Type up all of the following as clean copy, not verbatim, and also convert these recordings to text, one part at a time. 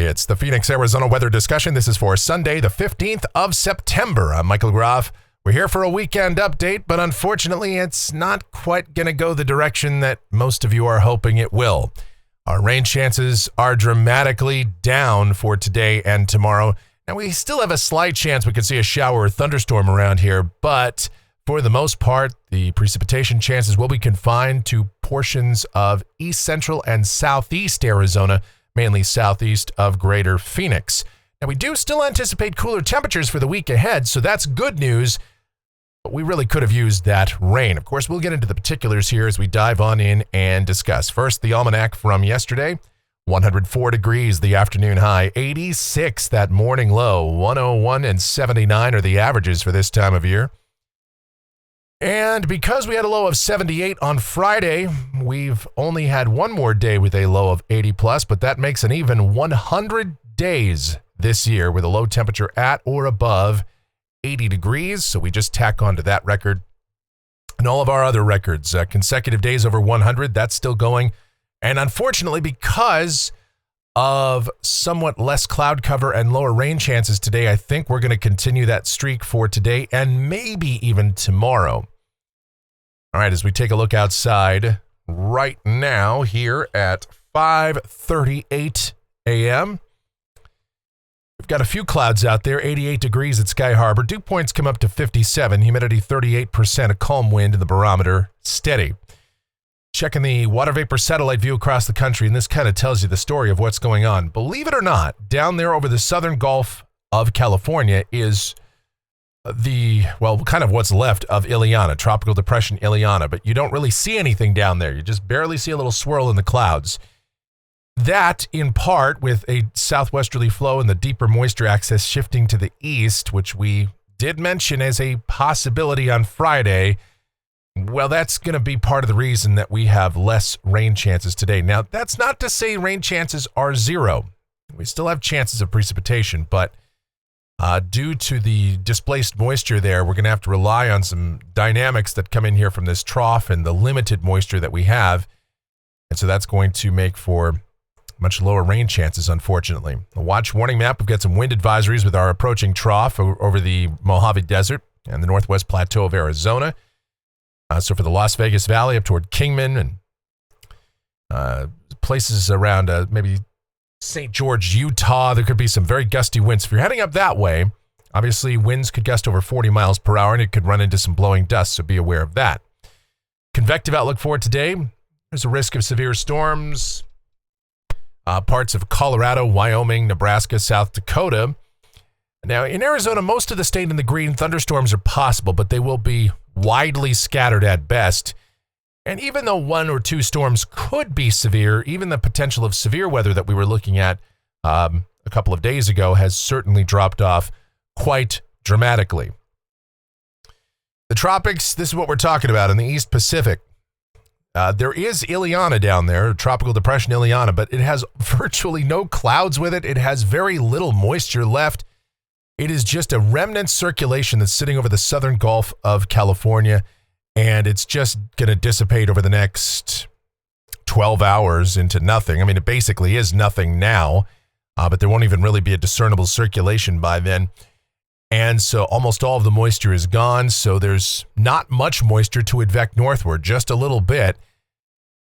It's the Phoenix, Arizona weather discussion. This is for Sunday, the 15th of September. I'm Michael Groff. We're here for a weekend update, but unfortunately, it's not quite going to go the direction that most of you are hoping it will. Our rain chances are dramatically down for today and tomorrow. Now, we still have a slight chance we could see a shower or thunderstorm around here, but for the most part, the precipitation chances will be confined to portions of east central and southeast Arizona, mainly southeast of greater Phoenix. Now, we do still anticipate cooler temperatures for the week ahead, so that's good news, but we really could have used that rain. Of course, we'll get into the particulars here as we dive on in and discuss. First, the Almanac from yesterday, 104 degrees, the afternoon high, 86 that morning low, 101 and 79 are the averages for this time of year. And because we had a low of 78 on Friday, we've only had one more day with a low of 80 plus, but that makes an even 100 days this year with a low temperature at or above 80 degrees. So we just tack on to that record. And all of our other records, consecutive days over 100, that's still going. And unfortunately, because of somewhat less cloud cover and lower rain chances today, I think we're going to continue that streak for today and maybe even tomorrow. All right, as we take a look outside right now here at 5:38 a.m., we've got a few clouds out there, 88 degrees at Sky Harbor. Dew points come up to 57, humidity 38%, a calm wind in the barometer, steady. Checking the water vapor satellite view across the country, and this kind of tells you the story of what's going on. Believe it or not, down there over the southern Gulf of California is kind of what's left of Ileana, Tropical Depression Ileana, but you don't really see anything down there. You just barely see a little swirl in the clouds. That, in part, with a southwesterly flow and the deeper moisture access shifting to the east, which we did mention as a possibility on Friday, well, that's going to be part of the reason that we have less rain chances today. Now, that's not to say rain chances are zero. We still have chances of precipitation, but due to the displaced moisture there, we're going to have to rely on some dynamics that come in here from this trough and the limited moisture that we have. And so that's going to make for much lower rain chances, unfortunately. The watch warning map, we've got some wind advisories with our approaching trough over the Mojave Desert and the northwest plateau of Arizona. So for the Las Vegas Valley up toward Kingman and places around maybe St. George, Utah, there could be some very gusty winds. If you're heading up that way, obviously winds could gust over 40 miles per hour and it could run into some blowing dust, so be aware of that. Convective outlook for today, there's a risk of severe storms, parts of Colorado, Wyoming, Nebraska, South Dakota. Now, in Arizona, most of the state in the green, thunderstorms are possible, but they will be widely scattered at best. And even though one or two storms could be severe, even the potential of severe weather that we were looking at a couple of days ago has certainly dropped off quite dramatically. The tropics, this is what we're talking about in the East Pacific. There is Ileana down there, Tropical Depression Ileana, but it has virtually no clouds with it. It has very little moisture left. It is just a remnant circulation that's sitting over the southern Gulf of California, and it's just going to dissipate over the next 12 hours into nothing. I mean, it basically is nothing now, but there won't even really be a discernible circulation by then. And so almost all of the moisture is gone, so there's not much moisture to advect northward, just a little bit.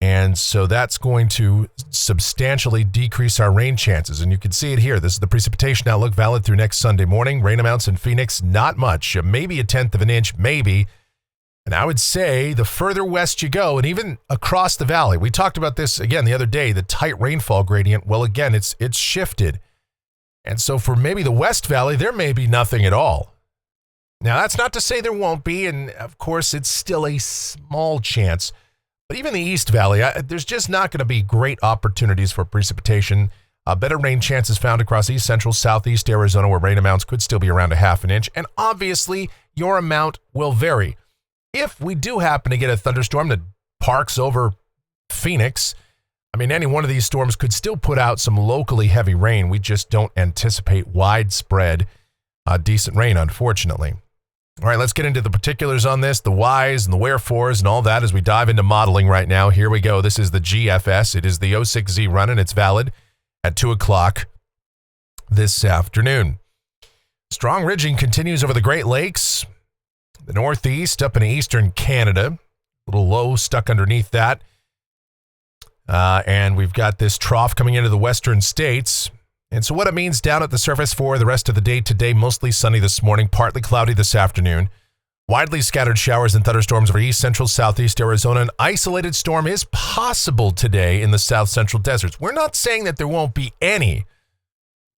And so that's going to substantially decrease our rain chances. And you can see it here. This is the precipitation outlook valid through next Sunday morning. Rain amounts in Phoenix, not much, maybe a tenth of an inch, maybe. And I would say the further west you go, and even across the valley, we talked about this again the other day, the tight rainfall gradient. Well, again, it's shifted. And so for maybe the West Valley, there may be nothing at all. Now, that's not to say there won't be, and of course, it's still a small chance. But even the East Valley, there's just not going to be great opportunities for precipitation. Better rain chances found across east central, southeast Arizona, where rain amounts could still be around a half an inch. And obviously, your amount will vary. If we do happen to get a thunderstorm that parks over Phoenix, I mean, any one of these storms could still put out some locally heavy rain. We just don't anticipate widespread decent rain, unfortunately. All right, let's get into the particulars on this, the whys and the wherefores and all that as we dive into modeling right now. Here we go. This is the GFS. It is the 06Z run, and it's valid at 2 o'clock this afternoon. Strong ridging continues over the Great Lakes, the Northeast, up in eastern Canada. A little low stuck underneath that. And we've got this trough coming into the western states. And so what it means down at the surface for the rest of the day today, mostly sunny this morning, partly cloudy this afternoon. Widely scattered showers and thunderstorms over east, central, southeast Arizona. An isolated storm is possible today in the south central deserts. We're not saying that there won't be any,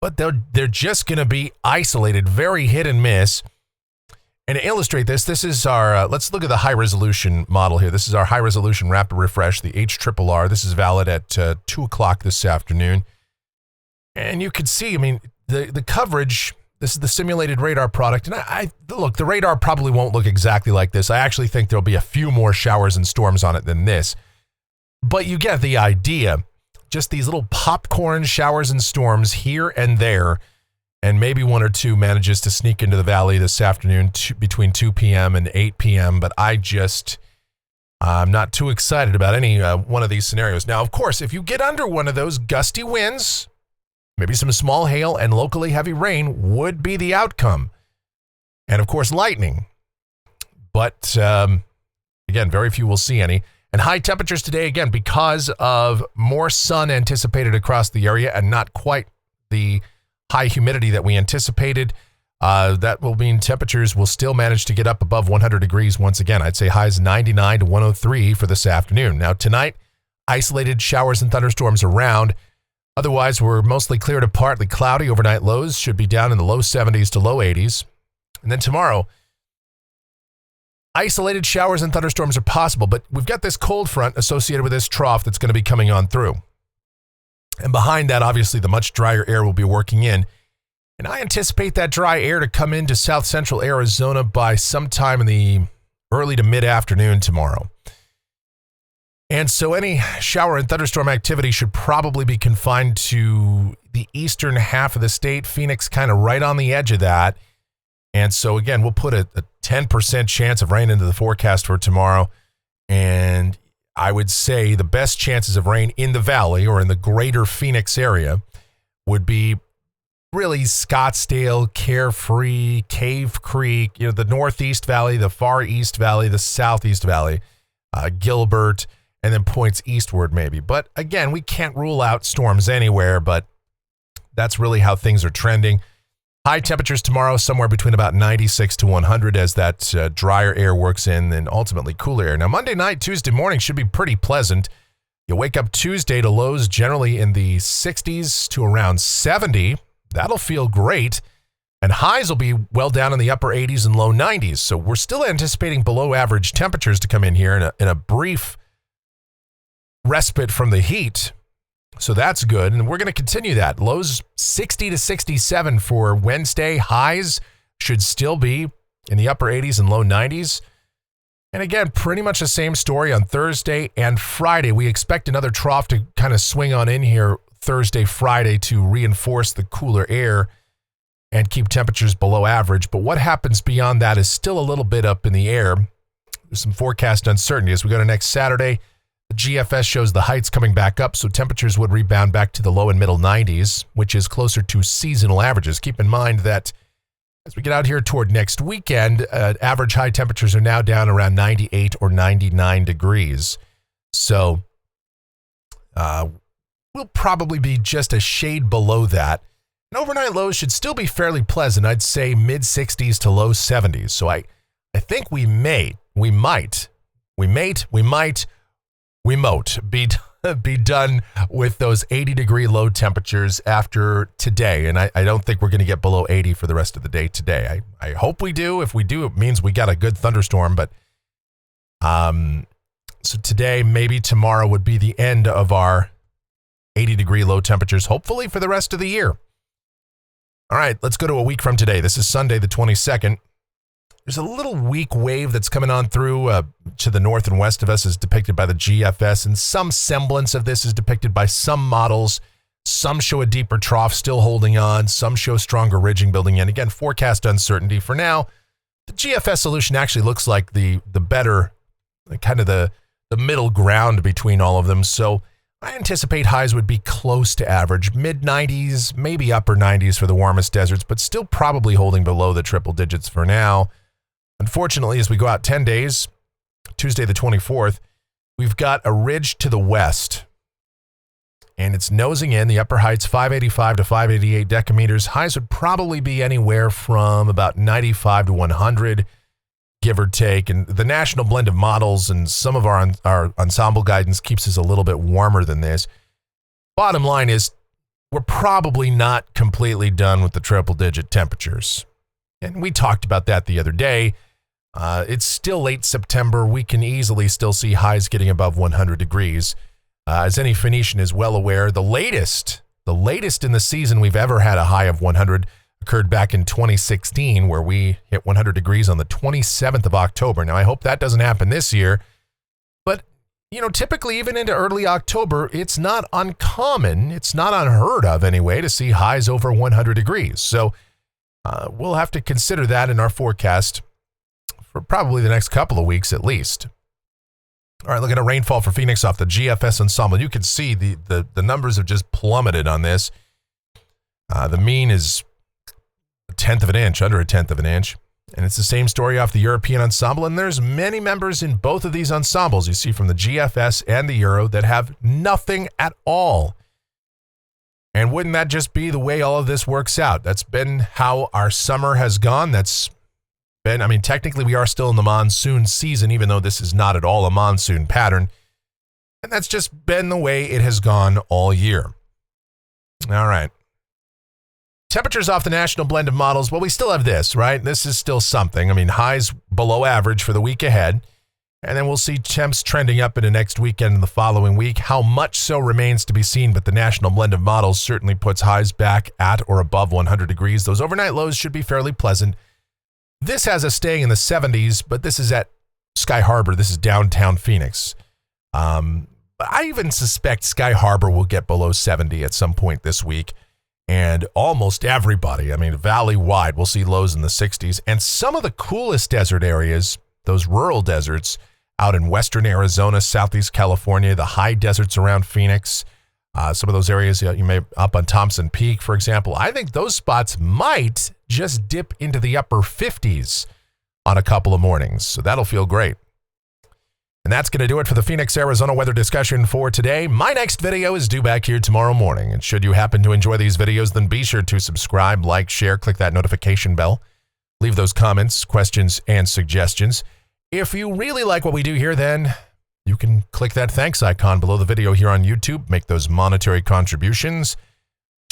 but they're just going to be isolated, very hit and miss. And to illustrate this is our, let's look at the high resolution model here. This is our high resolution rapid refresh, the HRRR. This is valid at 2 o'clock this afternoon. And you can see, I mean, the coverage. This is the simulated radar product. And I look, the radar probably won't look exactly like this. I actually think there'll be a few more showers and storms on it than this. But you get the idea. Just these little popcorn showers and storms here and there. And maybe one or two manages to sneak into the valley this afternoon between 2 p.m. and 8 p.m. But I'm not too excited about any one of these scenarios. Now, of course, if you get under one of those, gusty winds, maybe some small hail and locally heavy rain would be the outcome. And of course, lightning. But again, very few will see any. And high temperatures today, again, because of more sun anticipated across the area and not quite the high humidity that we anticipated. That will mean temperatures will still manage to get up above 100 degrees once again. I'd say highs 99 to 103 for this afternoon. Now tonight, isolated showers and thunderstorms around. Otherwise, we're mostly clear to partly cloudy. Overnight lows should be down in the low 70s to low 80s. And then tomorrow, isolated showers and thunderstorms are possible, but we've got this cold front associated with this trough that's going to be coming on through. And behind that, obviously, the much drier air will be working in. And I anticipate that dry air to come into south central Arizona by sometime in the early to mid-afternoon tomorrow. And so any shower and thunderstorm activity should probably be confined to the eastern half of the state, Phoenix kind of right on the edge of that. And so again, we'll put a 10% chance of rain into the forecast for tomorrow. And I would say the best chances of rain in the valley or in the greater Phoenix area would be really Scottsdale, Carefree, Cave Creek, the Northeast Valley, the Far East Valley, the Southeast Valley, Gilbert, and then points eastward maybe. But again, we can't rule out storms anywhere, but that's really how things are trending. High temperatures tomorrow, somewhere between about 96 to 100 as that drier air works in, and ultimately cooler air. Now, Monday night, Tuesday morning should be pretty pleasant. You'll wake up Tuesday to lows generally in the 60s to around 70. That'll feel great. And highs will be well down in the upper 80s and low 90s. So we're still anticipating below average temperatures to come in here in a brief respite from the heat. So that's good. And we're going to continue that. Lows 60 to 67 for Wednesday. Highs should still be in the upper 80s and low 90s. And again, pretty much the same story on Thursday and Friday. We expect another trough to kind of swing on in here Thursday, Friday to reinforce the cooler air and keep temperatures below average. But what happens beyond that is still a little bit up in the air. There's some forecast uncertainty as we go to next Saturday. The GFS shows the heights coming back up, so temperatures would rebound back to the low and middle 90s, which is closer to seasonal averages. Keep in mind that as we get out here toward next weekend, average high temperatures are now down around 98 or 99 degrees. So we'll probably be just a shade below that. And overnight lows should still be fairly pleasant. I'd say mid 60s to low 70s. So I think we might be done with those 80-degree low temperatures after today. And I don't think we're going to get below 80 for the rest of the day today. I hope we do. If we do, it means we got a good thunderstorm. But so today, maybe tomorrow would be the end of our 80-degree low temperatures, hopefully for the rest of the year. All right, let's go to a week from today. This is Sunday, the 22nd. There's a little weak wave that's coming on through to the north and west of us, as depicted by the GFS, and some semblance of this is depicted by some models. Some show a deeper trough still holding on. Some show stronger ridging building in. Again, forecast uncertainty. For now, the GFS solution actually looks like the better, kind of the middle ground between all of them. So I anticipate highs would be close to average, mid-90s, maybe upper 90s for the warmest deserts, but still probably holding below the triple digits for now. Unfortunately, as we go out 10 days, Tuesday the 24th, we've got a ridge to the west, and it's nosing in. The upper heights, 585 to 588 decameters. Highs would probably be anywhere from about 95 to 100, give or take. And the national blend of models and some of our ensemble guidance keeps us a little bit warmer than this. Bottom line is, we're probably not completely done with the triple-digit temperatures. And we talked about that the other day. It's still late September. We can easily still see highs getting above 100 degrees. As any Phoenician is well aware, the latest in the season we've ever had a high of 100 occurred back in 2016, where we hit 100 degrees on the 27th of October. Now, I hope that doesn't happen this year, but, typically even into early October, it's not uncommon, it's not unheard of anyway, to see highs over 100 degrees. So we'll have to consider that in our forecast for probably the next couple of weeks at least. All right, look at a rainfall for Phoenix off the GFS ensemble. You can see the numbers have just plummeted on this. The mean is a tenth of an inch, under a tenth of an inch. And it's the same story off the European ensemble. And there's many members in both of these ensembles, you see from the GFS and the Euro, that have nothing at all. And wouldn't that just be the way all of this works out? That's been how our summer has gone. Technically we are still in the monsoon season, even though this is not at all a monsoon pattern. And that's just been the way it has gone all year. All right. Temperatures off the national blend of models. Well, we still have this, right? This is still something. Highs below average for the week ahead. And then we'll see temps trending up into next weekend and the following week. How much so remains to be seen, but the national blend of models certainly puts highs back at or above 100 degrees. Those overnight lows should be fairly pleasant. This has us staying in the 70s, but this is at Sky Harbor. This is downtown Phoenix. I even suspect Sky Harbor will get below 70 at some point this week. And almost everybody, valley-wide, we'll see lows in the 60s. And some of the coolest desert areas, those rural deserts out in western Arizona, southeast California, the high deserts around Phoenix, some of those areas you may up on Thompson Peak, for example, I think those spots might just dip into the upper 50s on a couple of mornings. So that'll feel great. And that's going to do it for the Phoenix, Arizona weather discussion for today. My next video is due back here tomorrow morning. And should you happen to enjoy these videos, then be sure to subscribe, like, share, click that notification bell. Leave those comments, questions, and suggestions. If you really like what we do here, then you can click that thanks icon below the video here on YouTube. Make those monetary contributions.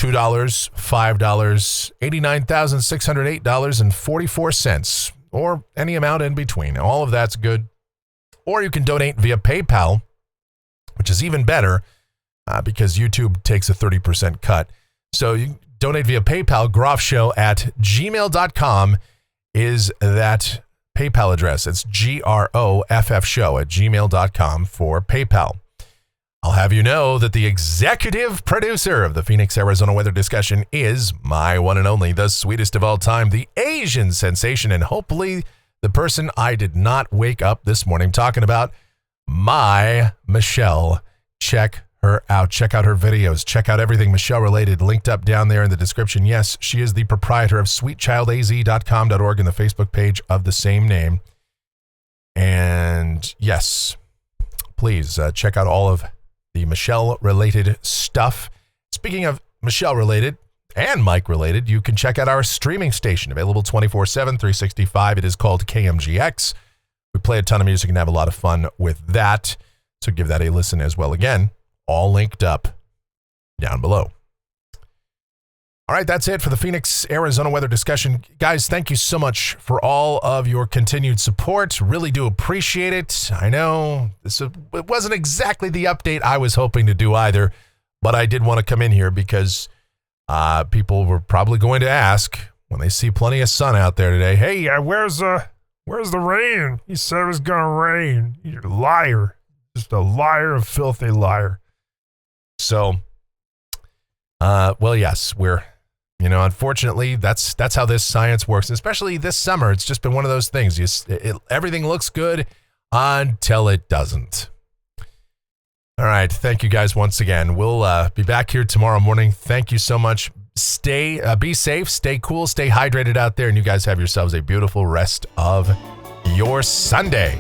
$2, $5, $89,608.44, or any amount in between. All of that's good. Or you can donate via PayPal, which is even better because YouTube takes a 30% cut. So you donate via PayPal. groffshow@gmail.com is that PayPal address. It's groffshow@gmail.com for PayPal. I'll have you know that the executive producer of the Phoenix, Arizona weather discussion is my one and only, the sweetest of all time, the Asian sensation, and hopefully the person I did not wake up this morning talking about, my Michelle. Check her out. Check out her videos. Check out everything Michelle related linked up down there in the description. Yes, she is the proprietor of sweetchildaz.com.org and the Facebook page of the same name. And yes, please check out all of the Michelle related stuff. Speaking of Michelle related and Mike related, you can check out our streaming station, available 24/7, 365. It is called KMGX. We play a ton of music and have a lot of fun with that. So give that a listen as well. Again, all linked up down below. All right, that's it for the Phoenix, Arizona weather discussion. Guys, thank you so much for all of your continued support. Really do appreciate it. I know it wasn't exactly the update I was hoping to do either, but I did want to come in here because people were probably going to ask when they see plenty of sun out there today, hey, where's the rain? You said it was going to rain. You're a liar. Just a liar, a filthy liar. So, well, yes, unfortunately, that's how this science works. Especially this summer, it's just been one of those things. Everything looks good until it doesn't. All right. Thank you guys once again. We'll be back here tomorrow morning. Thank you so much. Be safe, stay cool, stay hydrated out there, and you guys have yourselves a beautiful rest of your Sunday.